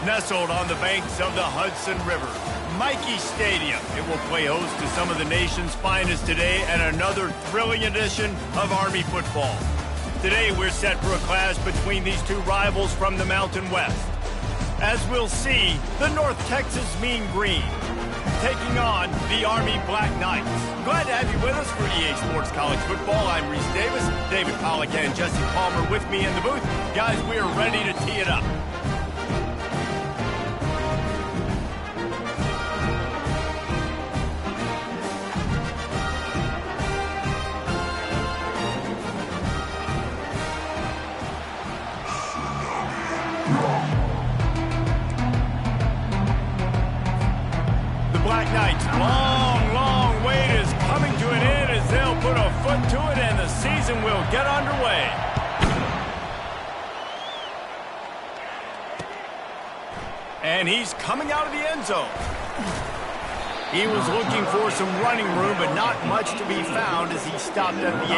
Nestled on the banks of the Hudson River, Michie Stadium. It will play host to some of the nation's finest today and another thrilling edition of Army football. Today we're set for a clash between these two rivals from the Mountain West. As we'll see, the North Texas Mean Green taking on the Army Black Knights. Glad to have you with us for EA Sports College Football. I'm Reese Davis, David Pollack and Jesse Palmer with me in the booth. Guys, we are ready to tee it up. Black Knights' long wait is coming to an end as they'll put a foot to it and the season will get underway. And he's coming out of the end zone. He was looking for some running room, but not much to be found as he stopped at the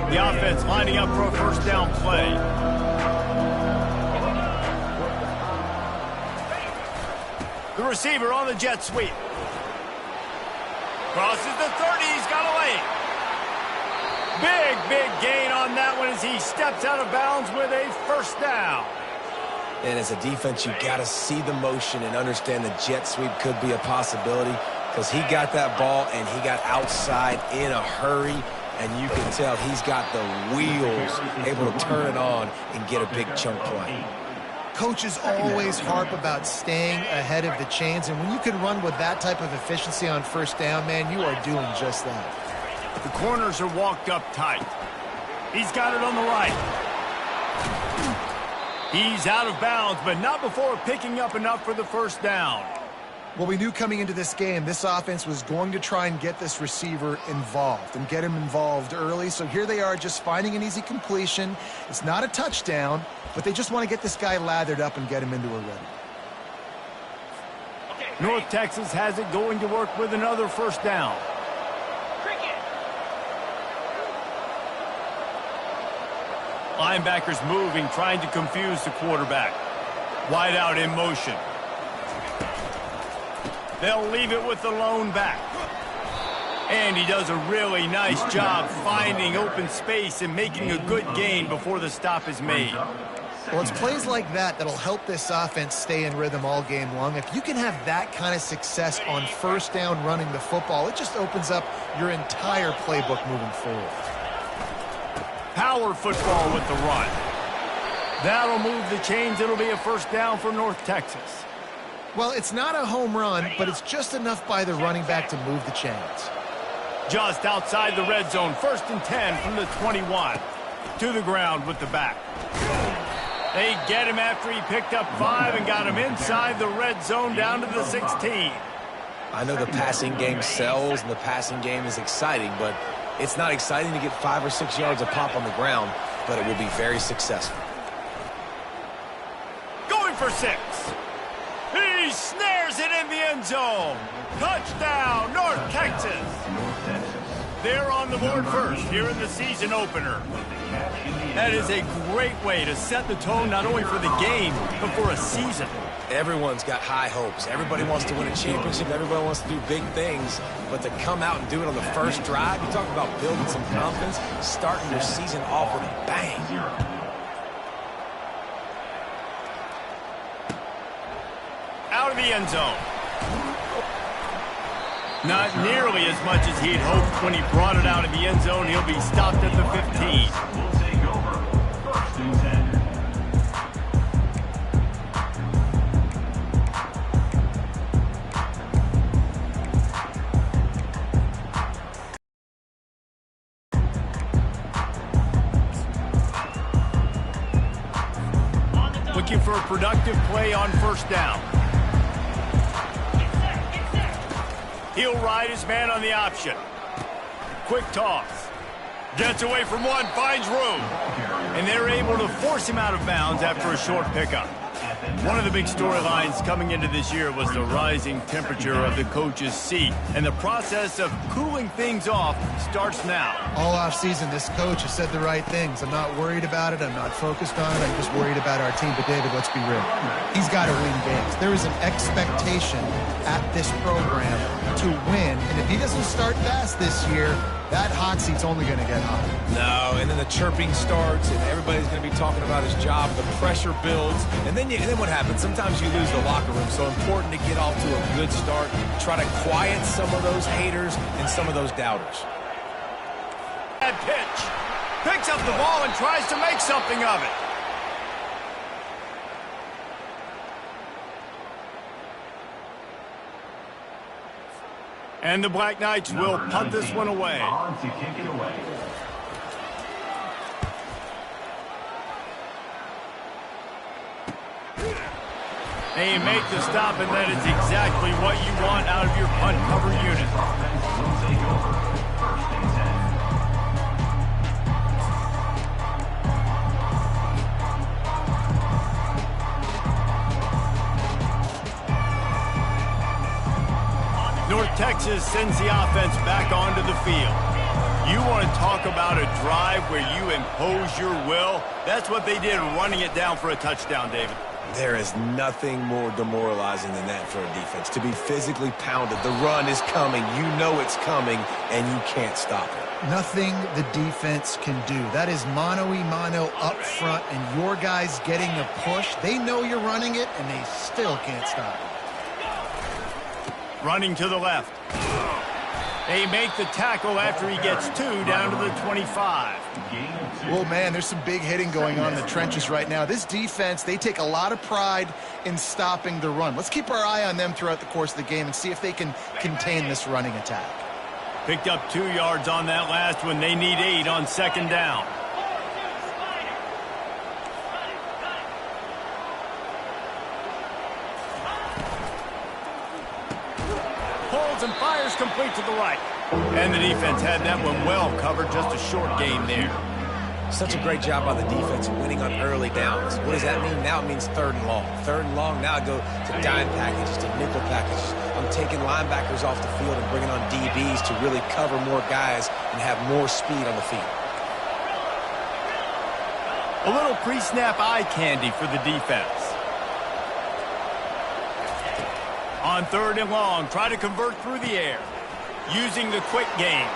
18. The offense lining up for a first down play. The receiver on the jet sweep. Crosses the 30, he's got a lane. Big gain on that one as he steps out of bounds with a first down. And as a defense, you got to see the motion and understand the jet sweep could be a possibility because he got that ball and he got outside in a hurry, and you can tell he's got the wheels able to turn it on and get a big chunk play. Coaches always harp about staying ahead of the chains, and when you can run with that type of efficiency on first down, man, you are doing just that. The corners are walked up tight. He's got it on the right. He's out of bounds, but not before picking up enough for the first down. Well, we knew coming into this game, this offense was going to try and get this receiver involved and get him involved early. So here they are just finding an easy completion. It's not a touchdown, but they just want to get this guy lathered up and get him into a rhythm. North Texas has it going to work with another first down. Linebackers moving, trying to confuse the quarterback. Wide out in motion. They'll leave it with the lone back. And he does a really nice job finding open space and making a good gain before the stop is made. Well, it's plays like that that'll help this offense stay in rhythm all game long. If you can have that kind of success on first down running the football, it just opens up your entire playbook moving forward. Power football with the run. That'll move the chains. It'll be a first down for North Texas. Well, it's not a home run, but it's just enough by the running back to move the chains. Just outside the red zone, 1st and 10 from the 21. To the ground with the back. They get him after he picked up 5 and got him inside the red zone down to the 16. I know the passing game sells and the passing game is exciting, but it's not exciting to get 5 or 6 yards a pop on the ground, but it will be very successful. Going for 6. He snares it in the end zone. Touchdown, North Texas. They're on the board first here in the season opener. That is a great way to set the tone not only for the game, but for a season. Everyone's got high hopes. Everybody wants to win a championship. Everybody wants to do big things. But to come out and do it on the first drive, you talk about building some confidence, starting your season off with a bang. Out of the end zone. Not nearly as much as he'd hoped when he brought it out of the end zone. He'll be stopped at the 15. Looking for a productive play on first down. He'll ride his man on the option. Quick toss. Gets away from one, finds room. And they're able to force him out of bounds after a short pickup. One of the big storylines coming into this year was the rising temperature of the coach's seat, and the process of cooling things off starts now. All offseason, this coach has said the right things. I'm not worried about it. I'm not focused on it. I'm just worried about our team. But, David, let's be real. He's got to win games. There is an expectation at this program to win, and if he doesn't start fast this year, that hot seat's only going to get hotter. No, and then the chirping starts, and everybody's going to be talking about his job. The pressure builds, and then what happens? Sometimes you lose the locker room, so important to get off to a good start. Try to quiet some of those haters and some of those doubters. Bad pitch. Picks up the ball and tries to make something of it. And the Black Knights will punt this one away. They make the stop, and that is exactly what you want out of your punt cover unit. North Texas sends the offense back onto the field. You want to talk about a drive where you impose your will? That's what they did, running it down for a touchdown, David. There is nothing more demoralizing than that for a defense. To be physically pounded, the run is coming, you know it's coming, and you can't stop it. Nothing the defense can do. That is mano-a-mano up front, and your guys getting a push. They know you're running it, and they still can't stop it. Running to the left. They make the tackle after he gets 2 down to the 25. Well, man, there's some big hitting going on in the trenches right now. This defense, they take a lot of pride in stopping the run. Let's keep our eye on them throughout the course of the game and see if they can contain this running attack. Picked up 2 yards on that last one. They need 8 on second down. Holds and fires complete to the right. And the defense had that one well covered, just a short game there. Such a great job by the defense winning on early downs. What does that mean? Now it means 3rd and long. 3rd and long, now I go to dime packages, to nickel packages. I'm taking linebackers off the field and bringing on DBs to really cover more guys and have more speed on the field. A little pre-snap eye candy for the defense. On 3rd and long, try to convert through the air, using the quick game.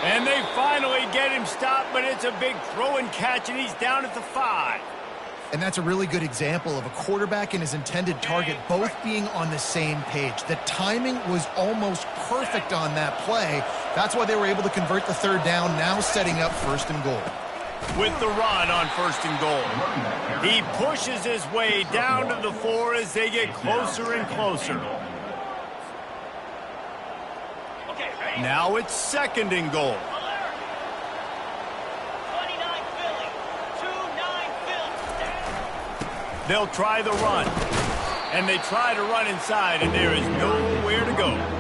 And they finally get him stopped, but it's a big throw and catch, and he's down at the 5. And that's a really good example of a quarterback and his intended target both being on the same page. The timing was almost perfect on that play. That's why they were able to convert the 3rd down, now setting up 1st and goal. With the run on 1st and goal. He pushes his way down to the 4 as they get closer and closer. Now it's 2nd and goal. They'll try the run. And they try to run inside, and there is nowhere to go.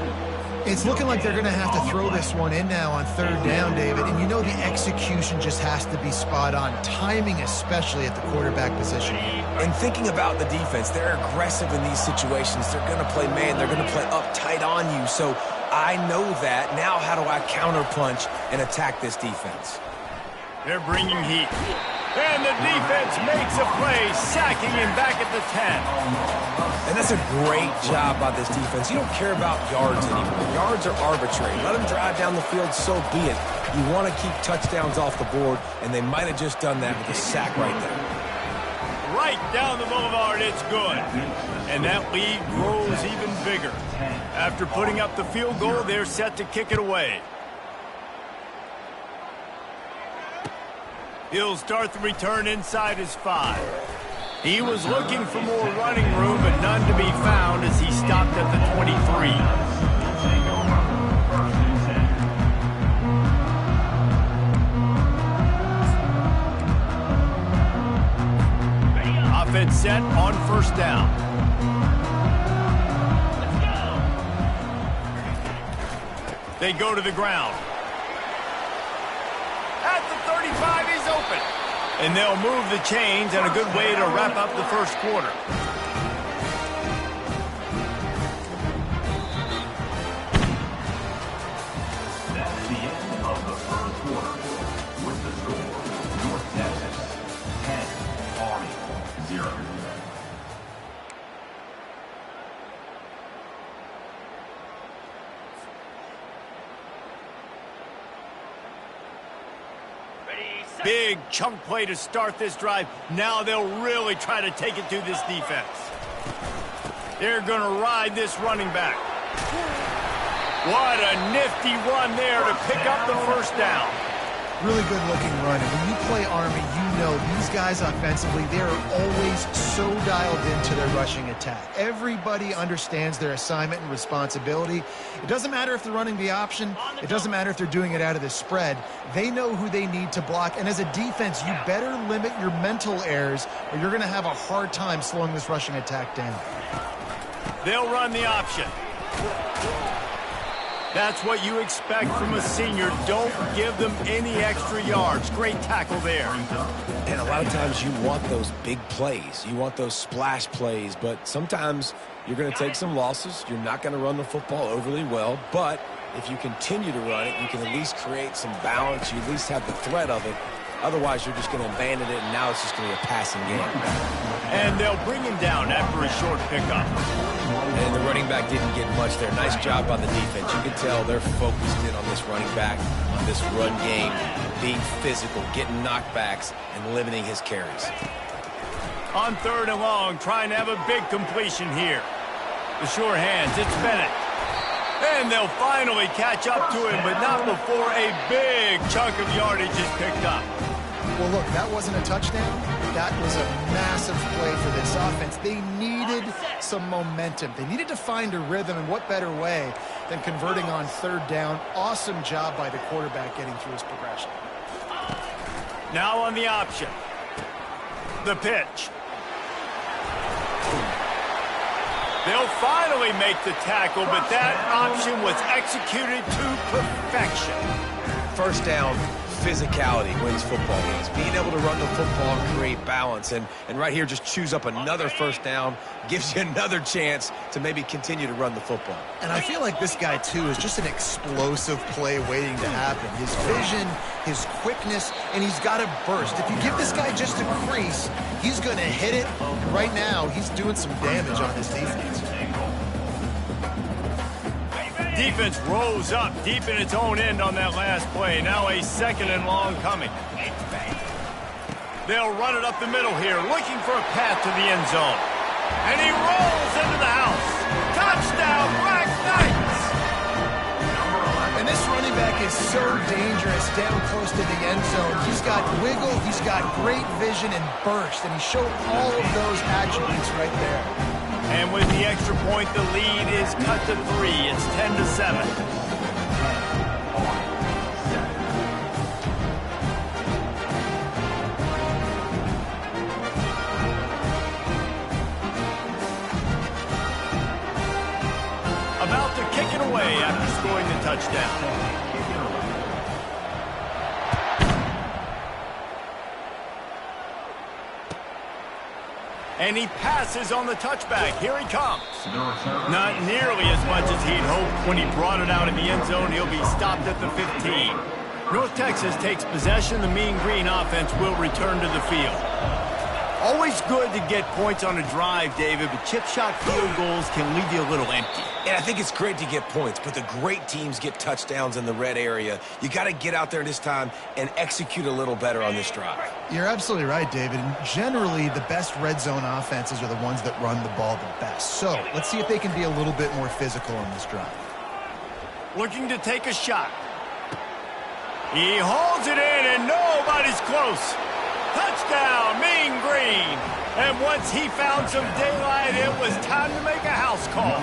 It's looking like they're going to have to throw this one in now on 3rd down, David. And you know the execution just has to be spot on. Timing especially at the quarterback position. And thinking about the defense, they're aggressive in these situations. They're going to play man. They're going to play up tight on you. So I know that. Now how do I counterpunch and attack this defense? They're bringing heat. And the defense makes a play, sacking him back at the 10. And that's a great job by this defense. You don't care about yards anymore. Yards are arbitrary. Let them drive down the field, so be it. You want to keep touchdowns off the board, and they might have just done that with a sack right there. Right down the boulevard, it's good. And that lead grows even bigger. After putting up the field goal, they're set to kick it away. He'll start the return inside his 5. He was looking for more running room, but none to be found as he stopped at the 23. Offense set on 1st down. They go to the ground. At the 35, he's open. And they'll move the chains, and a good way to wrap up the first quarter. That's the end of the first quarter. With the score, North Texas 10, Army 0. Big chunk play to start this drive. Now they'll really try to take it to this defense. They're going to ride this running back. What a nifty run there to pick up the first down. Really good looking run. And when you play Army, you know these guys offensively, they are always so dialed into their rushing attack. Everybody understands their assignment and responsibility. It doesn't matter if they're running the option. It doesn't matter if they're doing it out of the spread. They know who they need to block. And as a defense, you better limit your mental errors or you're going to have a hard time slowing this rushing attack down. They'll run the option. That's what you expect from a senior. Don't give them any extra yards. Great tackle there. And a lot of times you want those big plays. You want those splash plays. But sometimes you're going to take some losses. You're not going to run the football overly well. But if you continue to run it, you can at least create some balance. You at least have the threat of it. Otherwise, you're just going to abandon it, and now it's just going to be a passing game. And they'll bring him down after a short pickup. And the running back didn't get much there. Nice job by the defense. You can tell they're focused in on this running back, on this run game, being physical, getting knockbacks, and limiting his carries. On 3rd and long, trying to have a big completion here. The sure hands, it's Bennett. And they'll finally catch up to him, but not before a big chunk of yardage is picked up. Well, look, that wasn't a touchdown. That was a massive play for this offense. They needed some momentum. They needed to find a rhythm, and what better way than converting on 3rd down. Awesome job by the quarterback getting through his progression. Now on the option. The pitch. They'll finally make the tackle, but that option was executed to perfection. First down, physicality wins football games. Being able to run the football and create balance. And right here, just choose up another first down, gives you another chance to maybe continue to run the football. And I feel like this guy, too, is just an explosive play waiting to happen. His vision, his quickness, and he's got a burst. If you give this guy just a crease, he's going to hit it. And right now, he's doing some damage on his defense. Defense rose up deep in its own end on that last play. Now a 2nd and long coming. They'll run it up the middle here, looking for a path to the end zone. And he rolls into the house. Touchdown, Black Knights! And this running back is so dangerous down close to the end zone. He's got wiggle, he's got great vision and burst, and he showed all of those attributes right there. And with the extra point, the lead is cut to 3. It's 10-7. About to kick it away after scoring the touchdown. And he passes on the touchback. Here he comes. Not nearly as much as he'd hoped when he brought it out in the end zone. He'll be stopped at the 15. North Texas takes possession. The Mean Green offense will return to the field. Always good to get points on a drive, David, but chip shot field goals can leave you a little empty. And I think it's great to get points, but the great teams get touchdowns in the red area. You got to get out there this time and execute a little better on this drive. You're absolutely right, David. And generally, the best red zone offenses are the ones that run the ball the best. So let's see if they can be a little bit more physical on this drive. Looking to take a shot. He holds it in, and nobody's close. Touchdown, Mean Green. And once he found some daylight, it was time to make a house call.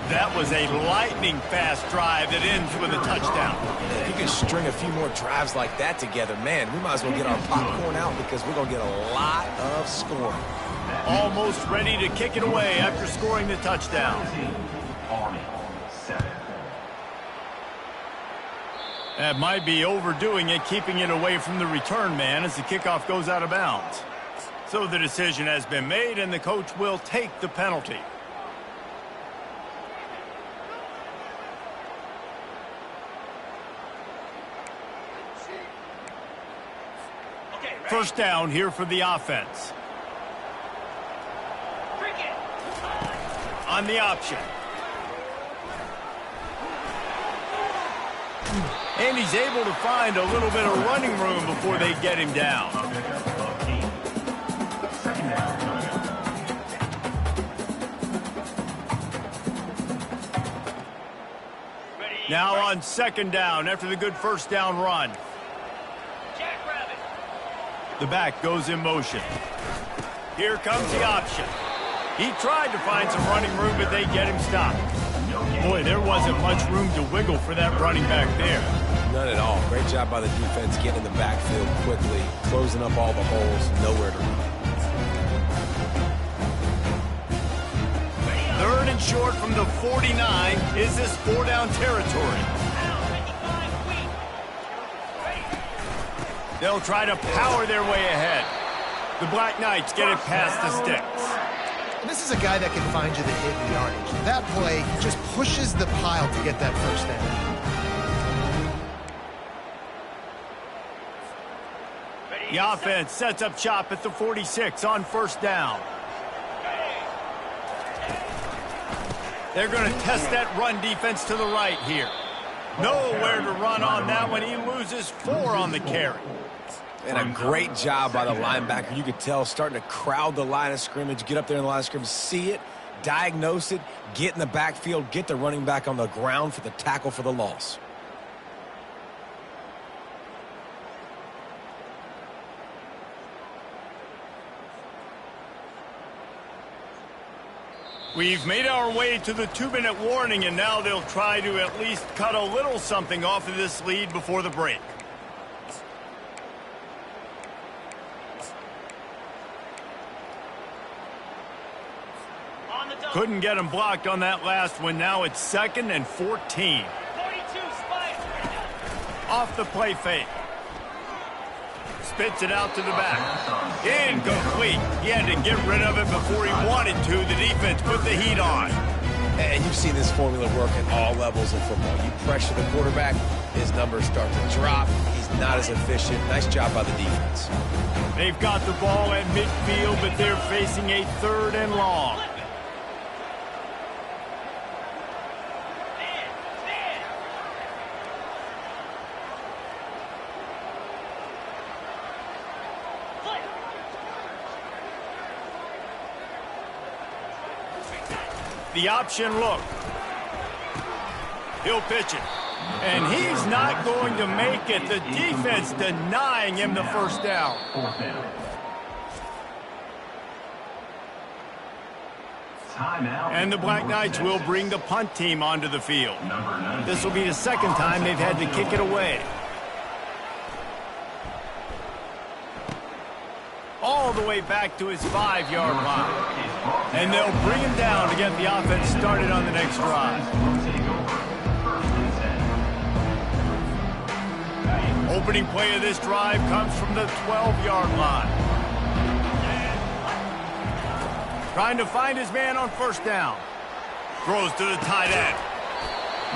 That was a lightning-fast drive that ends with a touchdown. If you can string a few more drives like that together, man, we might as well get our popcorn out because we're going to get a lot of scoring. Almost ready to kick it away after scoring the touchdown. Army 7. That might be overdoing it, keeping it away from the return man as the kickoff goes out of bounds. So the decision has been made, and the coach will take the penalty. First down here for the offense. On the option. And he's able to find a little bit of running room before they get him down. Now on second down after the good first down run. The back goes in motion. Here comes the option. He tried to find some running room, but they get him stopped. Boy, there wasn't much room to wiggle for that running back there. None at all. Great job by the defense getting in the backfield quickly, closing up all the holes, nowhere to run. Third and short from the 49. Is this 4-down territory? They'll try to power their way ahead. The Black Knights get it past the sticks. And this is a guy that can find you the hidden yardage. That play just pushes the pile to get that first down. The offense sets up shop at the 46 on first down. They're going to test that run defense to the right here. Nowhere to run on that one. He loses 4 on the carry. And a great job by the linebacker. You could tell starting to crowd the line of scrimmage, get up there in the line of scrimmage, see it, diagnose it, get in the backfield, get the running back on the ground for the tackle for the loss. We've made our way to the 2-minute warning, and now they'll try to at least cut a little something off of this lead before the break. Couldn't get him blocked on that last one. Now it's 2nd and 14. Off the play fake. Spits it out to the back. Incomplete. He had to get rid of it before he wanted to. The defense put the heat on. And you've seen this formula work at all levels of football. You pressure the quarterback, his numbers start to drop. He's not as efficient. Nice job by the defense. They've got the ball at midfield, but they're facing a 3rd and long. The option look. He'll pitch it. And he's not going to make it. The defense denying him the first down. And the Black Knights will bring the punt team onto the field. This will be the 2nd time they've had to kick it away. All the way back to his 5-yard line. And they'll bring him down to get the offense started on the next drive. Opening play of this drive comes from the 12-yard line. Trying to find his man on first down. Throws to the tight end.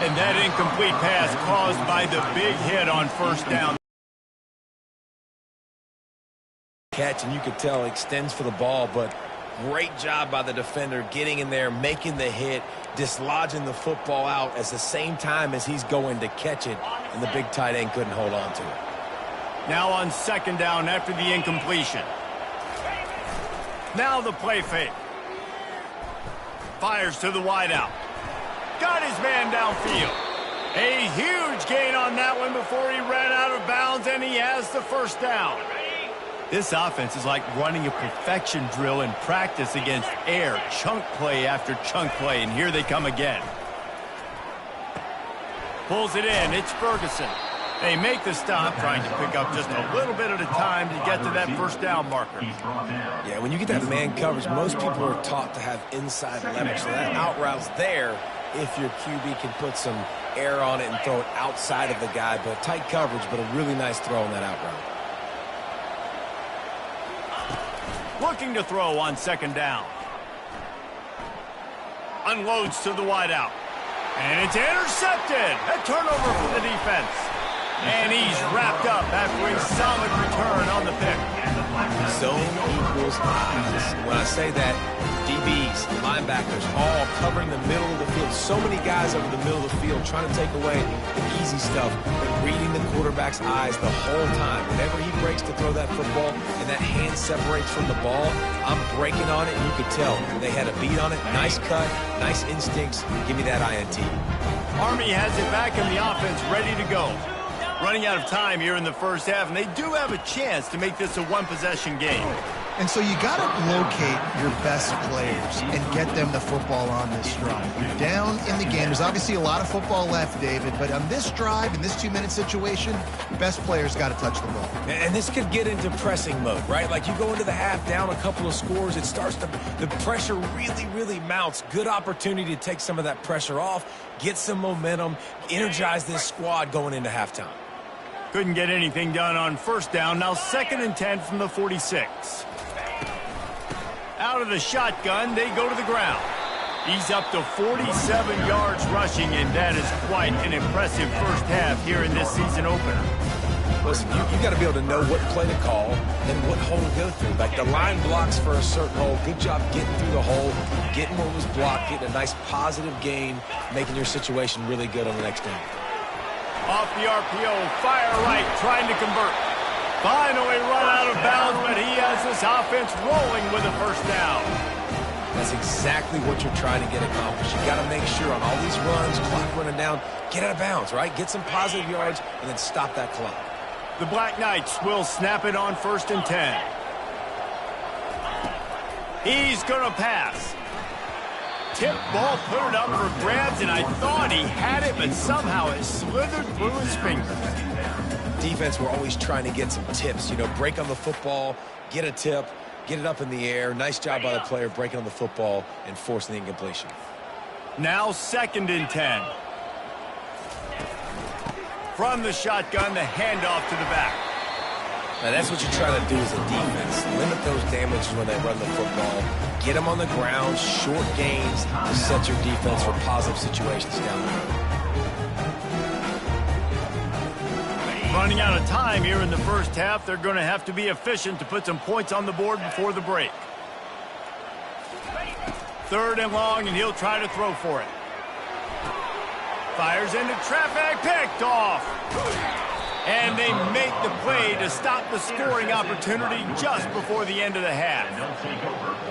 And that incomplete pass caused by the big hit on first down. Catch, and you could tell extends for the ball, but great job by the defender getting in there, making the hit, dislodging the football out at the same time as he's going to catch it, and the big tight end couldn't hold on to it. Now on 2nd down after the incompletion. Now the play fake. Fires to the wideout. Got his man downfield. A huge gain on that one before he ran out of bounds, and he has the first down. This offense is like running a perfection drill in practice against air, chunk play after chunk play, and here they come again. Pulls it in. It's Ferguson. They make the stop, trying to pick up just a little bit at a time to get to that first down marker. Yeah, when you get that man coverage, most people are taught to have inside leverage, so that out route's there, if your QB can put some air on it and throw it outside of the guy, but tight coverage, but a really nice throw on that out route. Looking to throw on second down. Unloads to the wideout. And it's intercepted. A turnover for the defense. And he's wrapped up after a solid return on the pick. Zone equals eyes. When I say that, DBs, linebackers, all covering the middle of the field. So many guys over the middle of the field trying to take away the easy stuff, but reading the quarterback's eyes the whole time. Whenever he breaks to throw that football and that hand separates from the ball, I'm breaking on it, and you could tell they had a beat on it. Nice cut, nice instincts. Give me that INT. Army has it back in the offense, ready to go. Running out of time here in the first half, and they do have a chance to make this a one-possession game. And so you got to locate your best players and get them the football on this drive. You're down in the game. There's obviously a lot of football left, David, but on this drive, in this 2-minute situation, best players got to touch the ball. And this could get into pressing mode, right? Like you go into the half down a couple of scores, it starts to, the pressure really, really mounts. Good opportunity to take some of that pressure off, get some momentum, energize this squad going into halftime. Couldn't get anything done on first down. Now 2nd and 10 from the 46. Out of the shotgun, they go to the ground. He's up to 47 yards rushing, and that is quite an impressive first half here in this season opener. Listen, you got to be able to know what play to call and what hole to go through. Like the line blocks for a certain hole. Good job getting through the hole, getting what was blocked, getting a nice positive gain, making your situation really good on the next down. Off the RPO, fire right, trying to convert. Finally run out of bounds, but he has this offense rolling with a first down. That's exactly what you're trying to get accomplished. You got to make sure on all these runs, clock running down, get out of bounds, right? Get some positive yards and then stop that clock. The Black Knights will snap it on 1st and 10. He's going to pass. Tip ball, put it up for grabs, and I thought he had it, but somehow it slithered through his fingers. Defense, we're always trying to get some tips. You know, break on the football, get a tip, get it up in the air. Nice job by the player breaking on the football and forcing the incompletion. Now 2nd and 10. From the shotgun, the handoff to the back. Now, that's what you're trying to do as a defense. Limit those damages when they run the football. Get them on the ground, short gains to set your defense for positive situations down the road. Running out of time here in the first half. They're going to have to be efficient to put some points on the board before the break. 3rd and long, and he'll try to throw for it. Fires into traffic, picked off. And they make the play to stop the scoring opportunity just before the end of the half.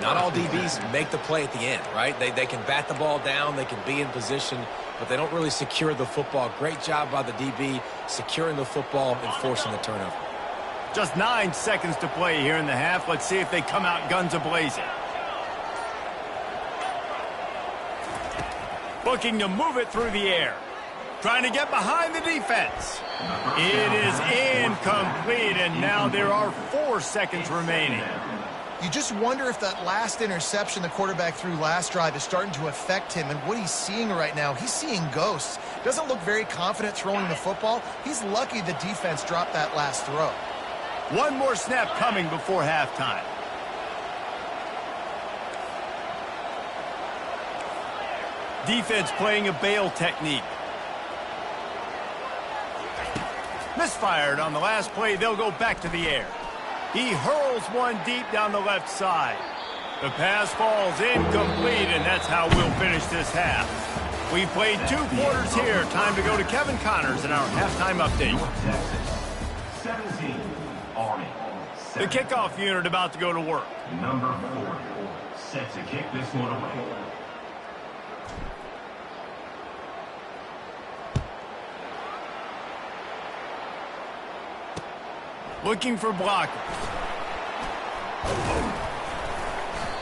Not all DBs make the play at the end, right? They can bat the ball down, they can be in position, but they don't really secure the football. Great job by the DB securing the football and forcing the turnover. Just 9 seconds to play here in the half. Let's see if they come out guns a-blazing. Looking to move it through the air. Trying to get behind the defense. It is incomplete, and now there are 4 seconds remaining. You just wonder if that last interception the quarterback threw last drive is starting to affect him and what he's seeing right now. He's seeing ghosts. Doesn't look very confident throwing the football. He's lucky the defense dropped that last throw. 1 more snap coming before halftime. Defense playing a bail technique. Misfired on the last play. They'll go back to the air. He hurls one deep down the left side. The pass falls incomplete, and that's how we'll finish this half. We played 2 quarters here. Time to go to Kevin Connors in our halftime update. 17, Army. The kickoff unit about to go to work. Number 4, set to kick this one away. Looking for blockers.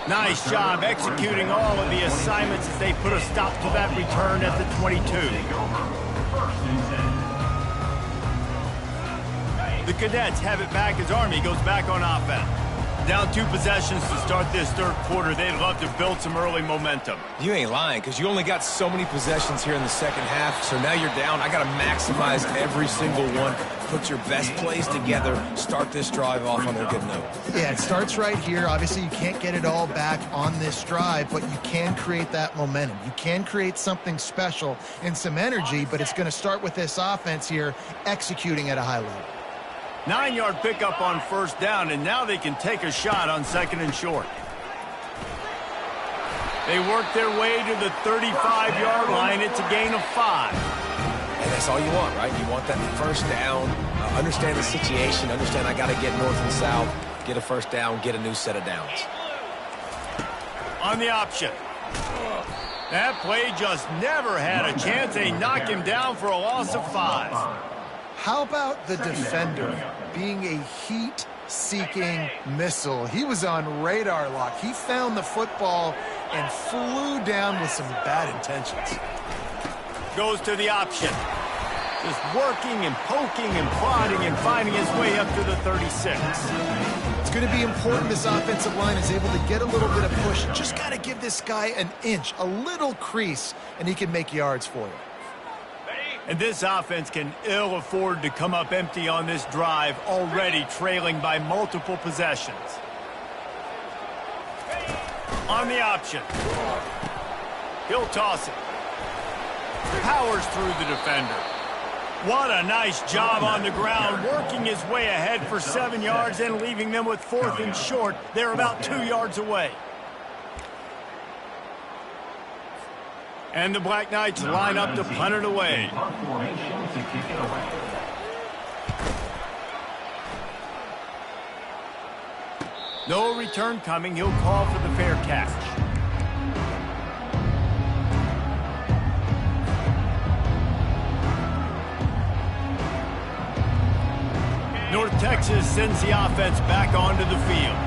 Nice job executing all of the assignments as they put a stop to that return at the 22. The Cadets have it back as Army goes back on offense. Down 2 possessions to start this third quarter. They'd love to build some early momentum. You ain't lying, because you only got so many possessions here in the second half, so now you're down. I got to maximize every single one. Put your best plays together. Start this drive off on a good note. Yeah, it starts right here. Obviously, you can't get it all back on this drive, but you can create that momentum. You can create something special and some energy, but it's going to start with this offense here executing at a high level. 9-yard pickup on first down, and now they can take a shot on second and short. They work their way to the 35-yard line. It's a gain of 5. And that's all you want, right? You want that first down, understand the situation, understand I got to get north and south, get a first down, get a new set of downs. On the option. That play just never had a chance. They knock him down for a loss of 5. How about the defender being a heat-seeking missile? He was on radar lock. He found the football and flew down with some bad intentions. Goes to the option. Just working and poking and prodding and finding his way up to the 36. It's going to be important this offensive line is able to get a little bit of push. Just got to give this guy an inch, a little crease, and he can make yards for you. And this offense can ill afford to come up empty on this drive, already trailing by multiple possessions. On the option. He'll toss it. Powers through the defender. What a nice job on the ground, working his way ahead for 7 yards and leaving them with 4th and short. They're about 2 yards away. And the Black Knights line up to punt it away. No return coming. He'll call for the fair catch. North Texas sends the offense back onto the field.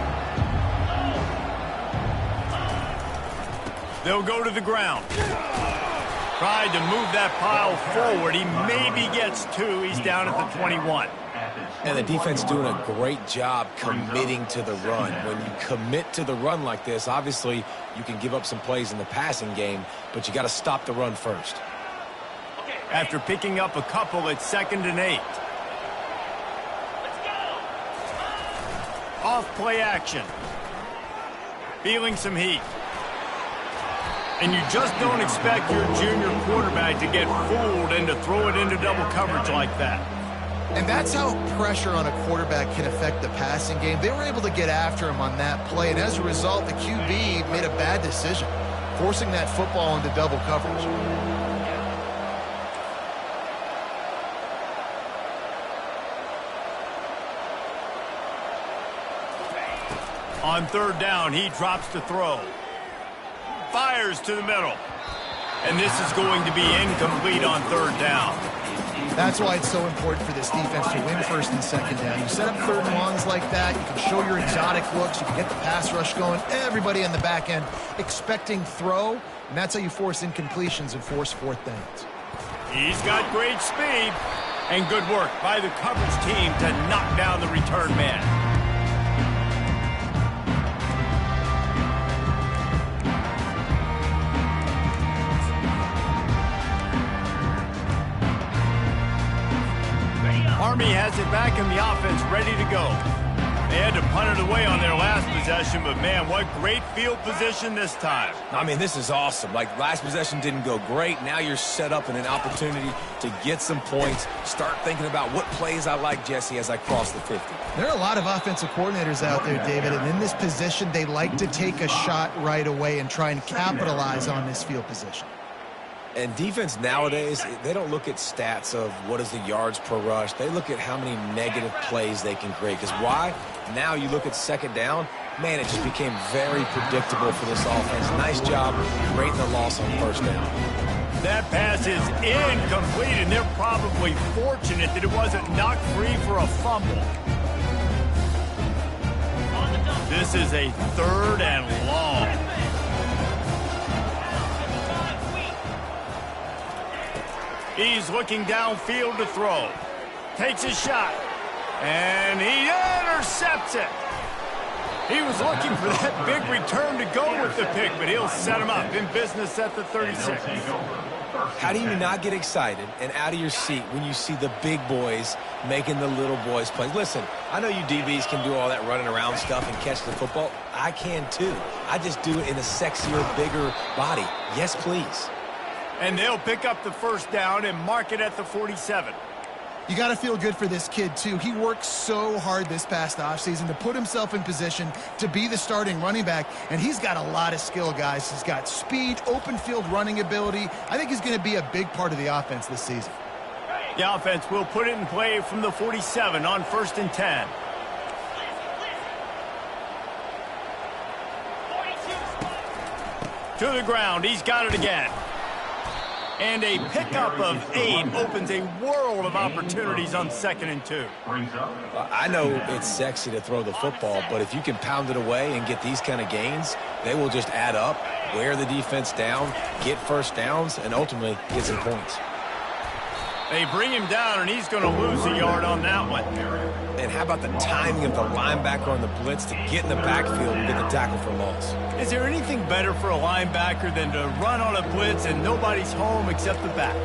They'll go to the ground. Tried to move that pile forward. He maybe gets 2. He's down at the 21. And the defense doing a great job committing to the run. When you commit to the run like this, obviously you can give up some plays in the passing game, but you got to stop the run first. After picking up a couple, it's 2nd and 8. Off play action. Feeling some heat. And you just don't expect your junior quarterback to get fooled and to throw it into double coverage like that. And that's how pressure on a quarterback can affect the passing game. They were able to get after him on that play, and as a result, the QB made a bad decision, forcing that football into double coverage. On 3rd down, he drops to throw. Fires to the middle. And this is going to be incomplete on 3rd down. That's why it's so important for this defense to win 1st and 2nd down. You set up 3rd and longs like that, you can show your exotic looks, you can get the pass rush going, everybody on the back end expecting throw, and that's how you force incompletions and force 4th downs. He's got great speed and good work by the coverage team to knock down the return man. Army has it back in the offense, ready to go. They had to punt it away on their last possession, but man, what great field position this time. I mean, this is awesome. Like, last possession didn't go great. Now you're set up in an opportunity to get some points. Start thinking about what plays I like, Jesse, as I cross the 50. There are a lot of offensive coordinators out there, David, and in this position, they like to take a shot right away and try and capitalize on this field position. And defense nowadays, they don't look at stats of what is the yards per rush. They look at how many negative plays they can create. Because why? Now you look at 2nd down, man, it just became very predictable for this offense. Nice job creating the loss on 1st down. That pass is incomplete, and they're probably fortunate that it wasn't knocked free for a fumble. This is a 3rd and long. He's looking downfield to throw. Takes a shot. And he intercepts it. He was looking for that big return to go with the pick, but he'll set him up in business at the 36. How do you not get excited and out of your seat when you see the big boys making the little boys play? Listen, I know you DBs can do all that running around stuff and catch the football. I can too. I just do it in a sexier, bigger body. Yes, please. And they'll pick up the first down and mark it at the 47. You got to feel good for this kid, too. He worked so hard this past offseason to put himself in position to be the starting running back, and he's got a lot of skill, guys. He's got speed, open field running ability. I think he's going to be a big part of the offense this season. The offense will put it in play from the 47 on 1st and 10. To the ground. He's got it again. And a pickup of 8 opens a world of opportunities on 2nd and 2. I know it's sexy to throw the football, but if you can pound it away and get these kind of gains, they will just add up, wear the defense down, get first downs, and ultimately get some points. They bring him down, and he's going to lose a yard on that one. And how about the timing of the linebacker on the blitz to get in the backfield and get the tackle for loss? Is there anything better for a linebacker than to run on a blitz and nobody's home except the back?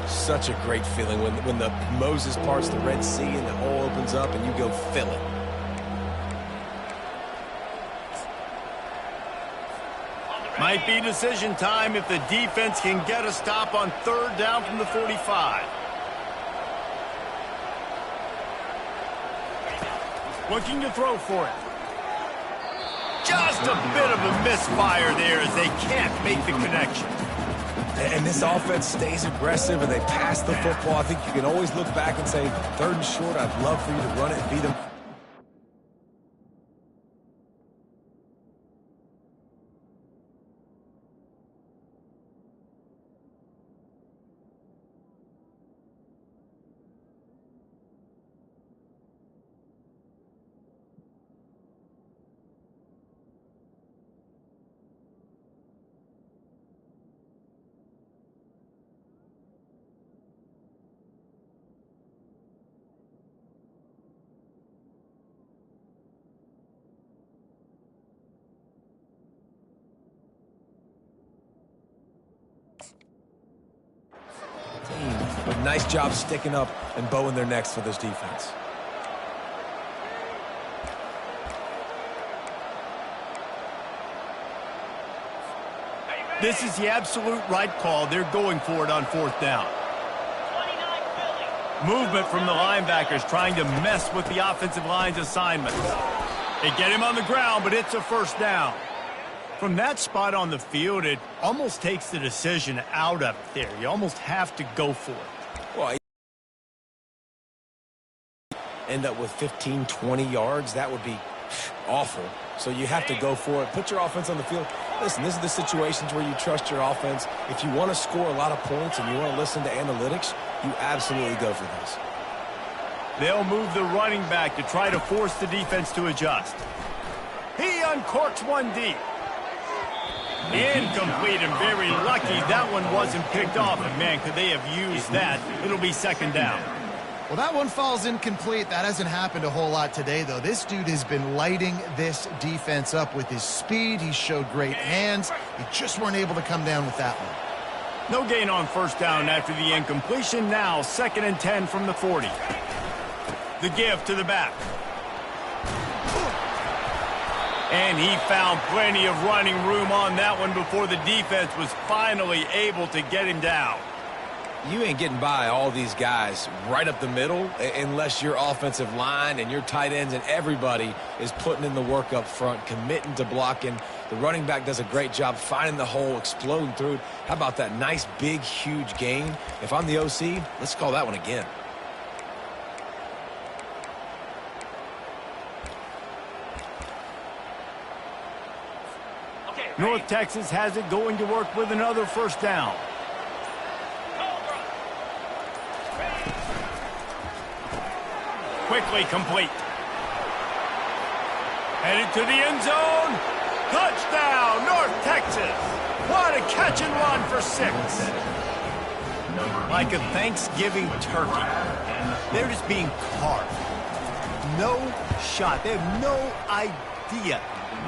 Such a great feeling when the Moses parts the Red Sea and the hole opens up and you go fill it. Might be decision time if the defense can get a stop on 3rd down from the 45. Looking to throw for it. Just a bit of a misfire there as they can't make the connection. And this offense stays aggressive and they pass the football. I think you can always look back and say, 3rd and short, I'd love for you to run it and beat them. Nice job sticking up and bowing their necks for this defense. This is the absolute right call. They're going for it on 4th down. Movement from the linebackers trying to mess with the offensive line's assignments. They get him on the ground, but it's a 1st down. From that spot on the field, it almost takes the decision out of it there. You almost have to go for it. Well, end up with 15, 20 yards, that would be awful. So you have to go for it. Put your offense on the field. Listen, this is the situations where you trust your offense. If you want to score a lot of points and you want to listen to analytics, you absolutely go for this. They'll move the running back to try to force the defense to adjust. He uncorks one deep. Incomplete and very lucky that one wasn't picked off. And man, could they have used that? It'll be 2nd down. Well, that one falls incomplete. That hasn't happened a whole lot today, though. This dude has been lighting this defense up with his speed. He showed great hands. He just weren't able to come down with that one. No gain on 1st down after the incompletion. Now 2nd and 10 from the 40. The give to the back. And he found plenty of running room on that one before the defense was finally able to get him down. You ain't getting by all these guys right up the middle unless your offensive line and your tight ends and everybody is putting in the work up front, committing to blocking. The running back does a great job finding the hole, exploding through it. How about that nice, big, huge gain? If I'm the OC, let's call that one again. North Texas has it going to work with another 1st down. Quickly complete. Headed to the end zone. Touchdown, North Texas. What a catch and run for 6. Like a Thanksgiving turkey. They're just being carved. No shot. They have no idea idea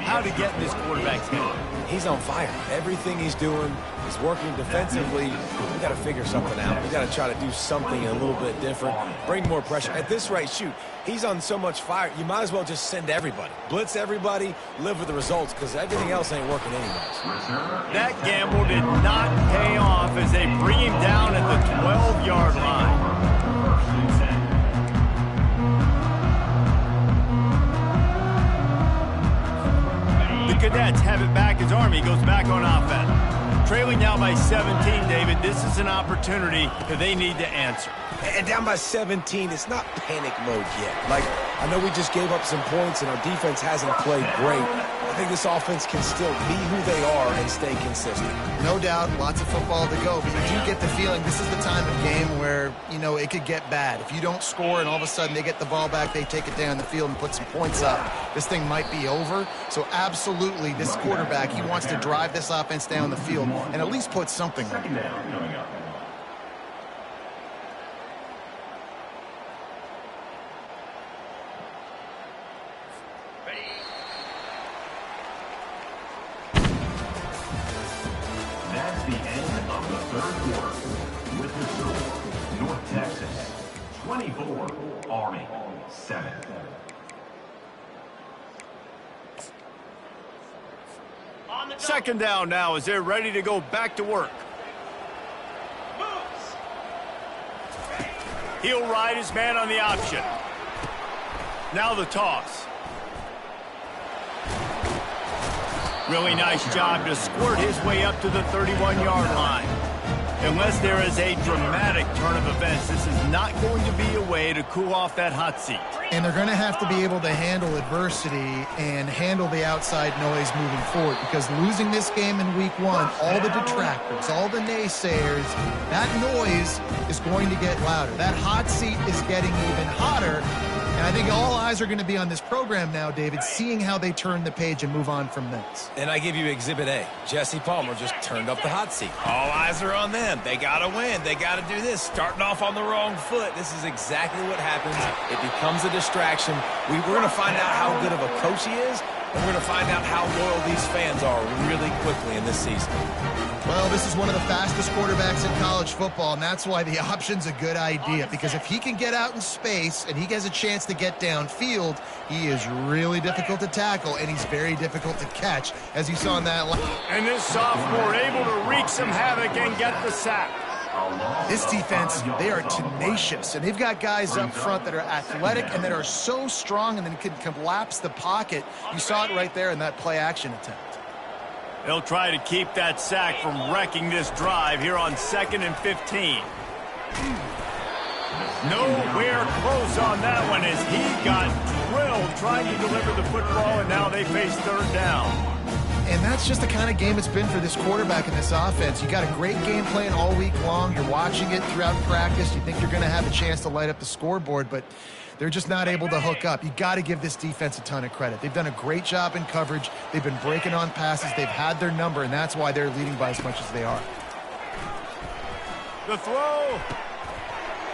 how to get in this quarterback's head. He's on fire. Everything he's doing is working defensively. We got to figure something out. We got to try to do something a little bit different, bring more pressure. At this rate, shoot, he's on so much fire, you might as well just send everybody. Blitz everybody, live with the results, because everything else ain't working anyways. That gamble did not pay off as they bring him down at the 12-yard line. The Cadets have it back as Army goes back on offense. Trailing now by 17, David. This is an opportunity that they need to answer. And down by 17, it's not panic mode yet. Like, I know we just gave up some points and our defense hasn't played great. I think this offense can still be who they are and stay consistent. No doubt, lots of football to go, but you do get the feeling this is the time of game where, you know, it could get bad. If you don't score and all of a sudden they get the ball back, they take it down the field and put some points up, this thing might be over. So absolutely, this quarterback, he wants to drive this offense down the field and at least put something on it. That's the end of the third quarter. With the score, North Texas 24, Army 7. Second down now as they're ready to go back to work. He'll ride his man on the option. Now the toss. Really nice job to squirt his way up to the 31-yard line. Unless there is a dramatic turn of events, this is not going to be a way to cool off that hot seat. And they're going to have to be able to handle adversity and handle the outside noise moving forward, because losing this game in week one, all the detractors, all the naysayers, that noise is going to get louder. That hot seat is getting even hotter. And I think all eyes are going to be on this program now, David, seeing how they turn the page and move on from this. And I give you Exhibit A. Jesse Palmer just turned up the hot seat. All eyes are on them. They got to win. They got to do this. Starting off on the wrong foot. This is exactly what happens. It becomes a distraction. We're going to find out how good of a coach he is, and we're going to find out how loyal these fans are really quickly in this season. Well, this is one of the fastest quarterbacks in college football, and that's why the option's a good idea, because if he can get out in space and he has a chance to get downfield, he is really difficult to tackle, and he's very difficult to catch, as you saw in that line. And this sophomore able to wreak some havoc and get the sack. This defense, they are tenacious, and they've got guys up front that are athletic and that are so strong and then can collapse the pocket. You saw it right there in that play-action attempt. They'll try to keep that sack from wrecking this drive here on 2nd and 15. Nowhere close on that one as he got drilled trying to deliver the football, and now they face third down. And that's just the kind of game it's been for this quarterback in this offense. You got a great game plan all week long. You're watching it throughout practice. You think you're going to have a chance to light up the scoreboard, but they're just not able to hook up. You got to give this defense a ton of credit. They've done a great job in coverage. They've been breaking on passes. They've had their number, and that's why they're leading by as much as they are. The throw.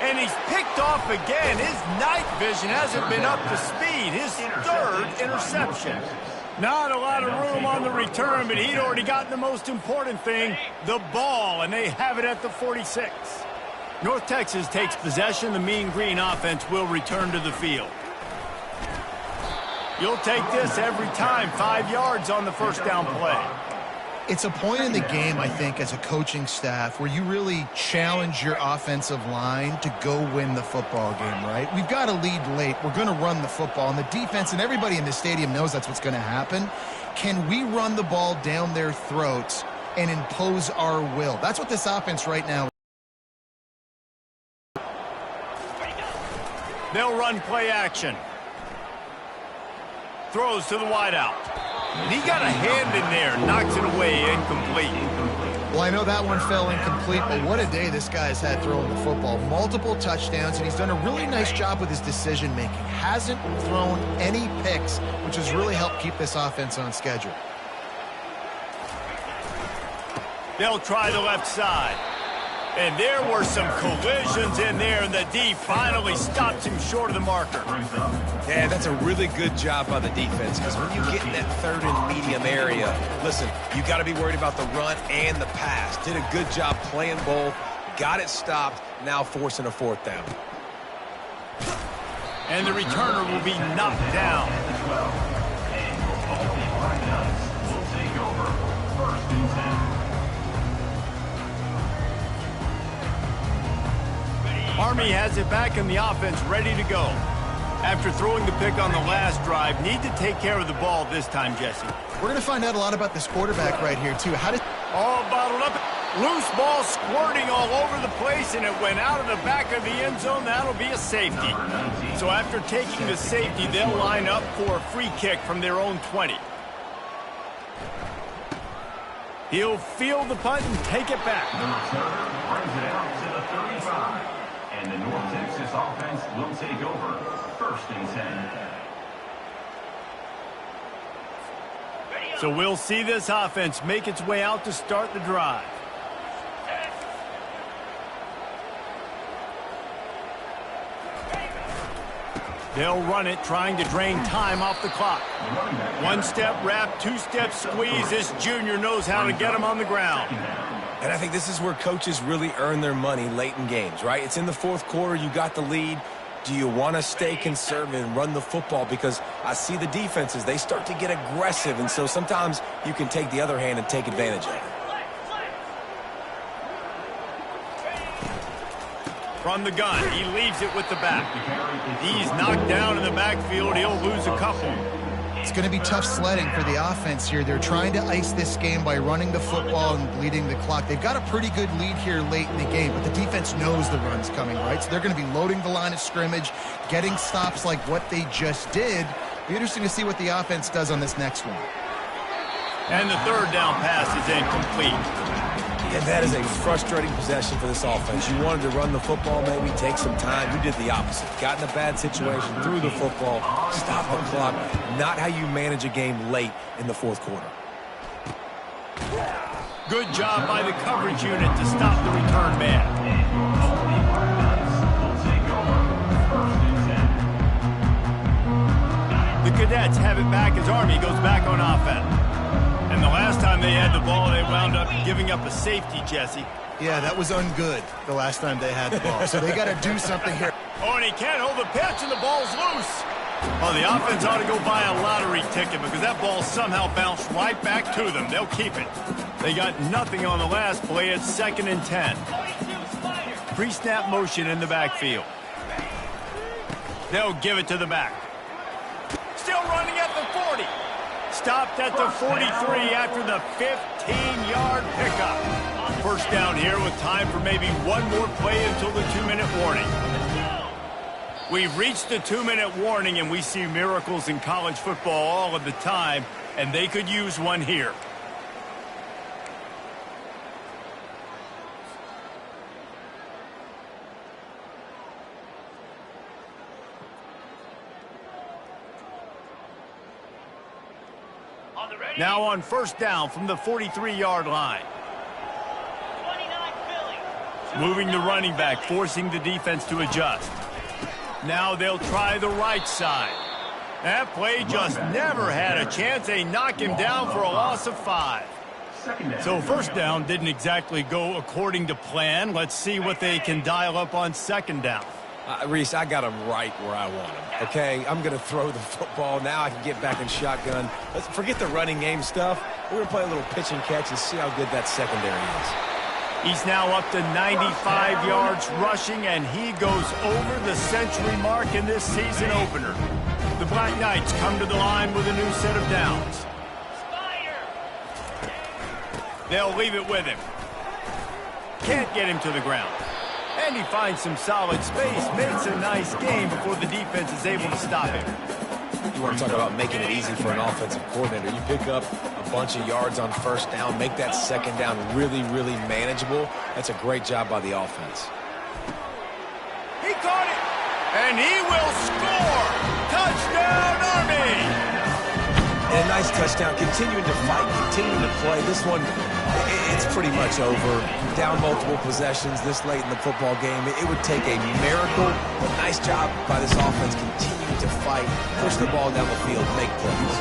And he's picked off again. His night vision hasn't been up to speed. His third interception. Not a lot of room on the return, but he'd already gotten the most important thing, the ball, and they have it at the 46. North Texas takes possession. The Mean Green offense will return to the field. You'll take this every time. 5 yards on the first down play. It's a point in the game, I think, as a coaching staff where you really challenge your offensive line to go win the football game, right? We've got to lead late. We're going to run the football, and the defense and everybody in the stadium knows that's what's going to happen. Can we run the ball down their throats and impose our will? That's what this offense right now is. They'll run play action. Throws to the wideout. And he got a hand in there, knocks it away, incomplete. Well, I know that one fell incomplete, but what a day this guy's had throwing the football. Multiple touchdowns, and he's done a really nice job with his decision-making. Hasn't thrown any picks, which has really helped keep this offense on schedule. They'll try the left side. And there were some collisions in there, and the D finally stops him short of the marker. Yeah, that's a really good job by the defense, because when you get in that third and medium area, listen, you got to be worried about the run and the pass. Did a good job playing both, got it stopped, now forcing a fourth down. And the returner will be knocked down. And your Baldy Buckeyes will take over 1st and 10. Army has it back in the offense, ready to go. After throwing the pick on the last drive, need to take care of the ball this time, Jesse. We're going to find out a lot about this quarterback right here, too. How does... All bottled up. Loose ball squirting all over the place, and it went out of the back of the end zone. That'll be a safety. So after taking the safety, they'll line up for a free kick from their own 20. He'll field the punt and take it back. The returner brings it out to the 35. And the North Texas offense will take over 1st and 10. So we'll see this offense make its way out to start the drive. They'll run it, trying to drain time off the clock. One step wrap, two step squeeze. This junior knows how to get him on the ground. And I think this is where coaches really earn their money late in games, right? It's in the fourth quarter, you got the lead. Do you want to stay conservative and run the football? Because I see the defenses, they start to get aggressive, and so sometimes you can take the other hand and take advantage of it. From the gun, he leaves it with the back. He's knocked down in the backfield. He'll lose a couple. It's going to be tough sledding for the offense here. They're trying to ice this game by running the football and bleeding the clock. They've got a pretty good lead here late in the game, but the defense knows the run's coming, right? So they're going to be loading the line of scrimmage, getting stops like what they just did. Be interesting to see what the offense does on this next one. And the third down pass is incomplete. And that is a frustrating possession for this offense. You wanted to run the football, maybe take some time. You did the opposite. Got in a bad situation, threw the football, stopped the clock. Not how you manage a game late in the fourth quarter. Good job by the coverage unit to stop the return man. And your Baldy Buckeyes will take over 1st and 10. The Cadets have it back as Army goes back on offense. And the last time they had the ball, they wound up giving up a safety, Jesse. Yeah, that was ungood the last time they had the ball. So they got to do something here. Oh, and he can't hold the pitch, and the ball's loose. Well, the offense ought to go buy a lottery ticket because that ball somehow bounced right back to them. They'll keep it. They got nothing on the last play. It's 2nd and 10. Pre-snap motion in the backfield. They'll give it to the back. Still running at the 40. Stopped at the 43 after the 15-yard pickup. First down here with time for maybe one more play until the 2-minute warning. We've reached the 2-minute warning, and we see miracles in college football all of the time, and they could use one here. Now on first down from the 43-yard line. Moving the running back, forcing the defense to adjust. Now they'll try the right side. That play just never had a chance. They knock him down for a loss of 5. So first down didn't exactly go according to plan. Let's see what they can dial up on second down. Reese, I got him right where I want him, okay? I'm going to throw the football. Now I can get back in shotgun. Let's forget the running game stuff. We're going to play a little pitch and catch and see how good that secondary is. He's now up to 95 yards rushing, and he goes over the century mark in this season opener. The Black Knights come to the line with a new set of downs. They'll leave it with him. Can't get him to the ground. And he finds some solid space, makes a nice game before the defense is able to stop him. You want to talk about making it easy for an offensive coordinator. You pick up a bunch of yards on first down, make that second down really, really manageable. That's a great job by the offense. He caught it, and he will score. Touchdown, Army! And a nice touchdown, continuing to fight, continuing to play. This one It's pretty much over. Down multiple possessions this late in the football game. It would take a miracle, but nice job by this offense continuing to fight, push the ball down the field, make plays.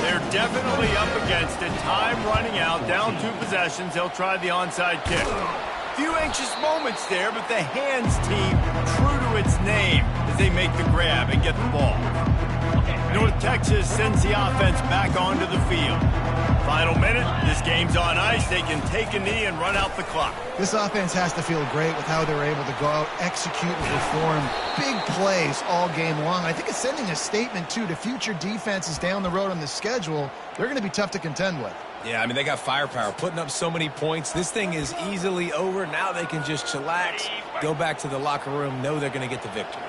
They're definitely up against it. Time running out, down 2 possessions. They'll try the onside kick. Few anxious moments there, but the hands team true to its name as they make the grab and get the ball. North Texas sends the offense back onto the field. Final minute, this game's on ice. They can take a knee and run out the clock. This offense has to feel great with how they're able to go out, execute, and perform big plays all game long. I think it's sending a statement, too, to future defenses down the road on the schedule. They're going to be tough to contend with. Yeah, I mean, they got firepower, putting up so many points. This thing is easily over. Now they can just chillax, go back to the locker room, know they're going to get the victory.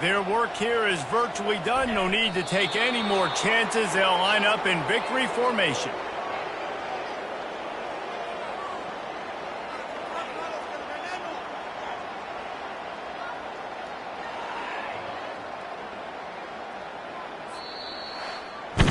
Their work here is virtually done. No need to take any more chances. They'll line up in victory formation.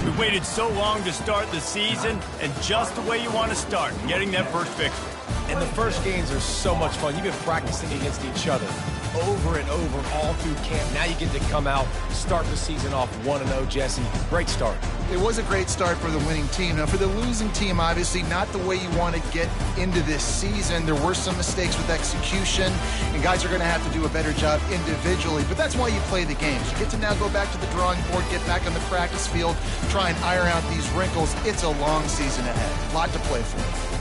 We waited so long to start the season, and just the way you want to start, getting that first victory. And the first games are so much fun. You've been practicing against each other over and over all through camp. Now you get to come out, start the season off 1-0, Jesse. Great start. It was a great start for the winning team. Now, for the losing team, obviously not the way you want to get into this season. There were some mistakes with execution, and guys are going to have to do a better job individually. But that's why you play the games. You get to now go back to the drawing board, get back on the practice field, try and iron out these wrinkles. It's a long season ahead. A lot to play for.